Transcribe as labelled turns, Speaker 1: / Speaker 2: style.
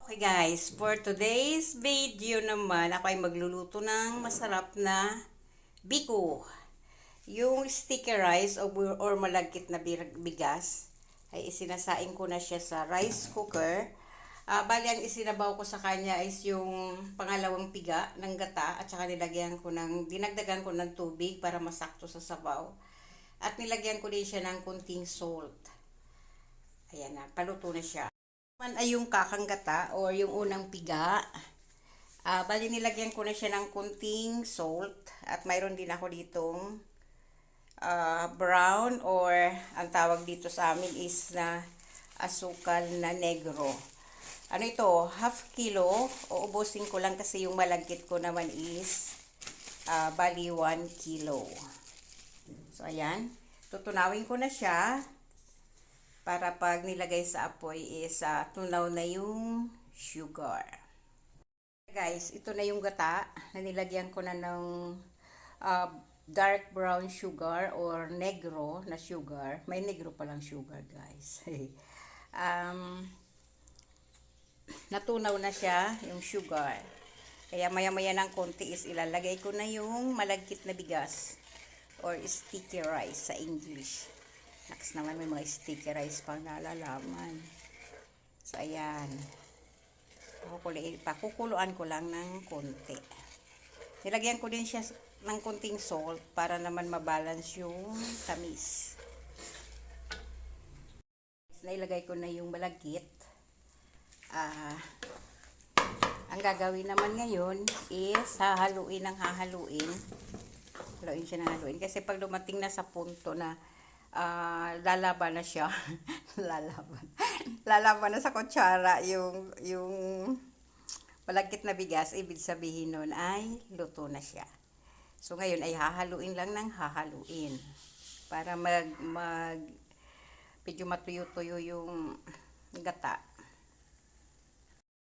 Speaker 1: Okay guys, for today's video naman, ako ay magluluto ng masarap na biko. Yung sticky rice or malagkit na bigas, ay isinasaing ko na siya sa rice cooker. Bali, ang isinabaw ko sa kanya is yung pangalawang piga ng gata at saka dinagdagan ko ng tubig para masakto sa sabaw. At nilagyan ko din siya ng kunting salt. Ayan na, paluto na siya. Man ay yung kakang gata or yung unang piga. Bali nilagyan ko na siya ng kunting salt at mayroon din ako ditong brown or ang tawag dito sa amin is na asukal na negro. Ano ito? Half kilo. Uubusin ko lang kasi yung malagkit ko naman is bali 1 kilo. So ayan. Tutunawin ko na siya para pag nilagay sa apoy is tunaw na yung sugar. Guys, ito na yung gata na nilagyan ko na ng dark brown sugar or negro na sugar. May negro palang sugar, guys. Natunaw na siya yung sugar. Kaya maya-maya ng konti is ilalagay ko na yung malagkit na bigas or sticky rice sa English. Next naman may mga sticky rice pang nalalaman. So, ayan. Pakukuluan ko lang ng konti. Nilagyan ko din siya ng konting salt para naman mabalance yung tamis. Nailagay ko na yung malagkit. Ang gagawin naman ngayon is hahaluin ng hahaluin. Haluin siya ng haluin. Kasi pag dumating na sa punto na lalaban na siya. lalaban na sa kutsara yung malagkit na bigas, ibig sabihin nun ay luto na siya. So ngayon ay hahaluin lang ng hahaluin para medyo matuyo-tuyo yung gata.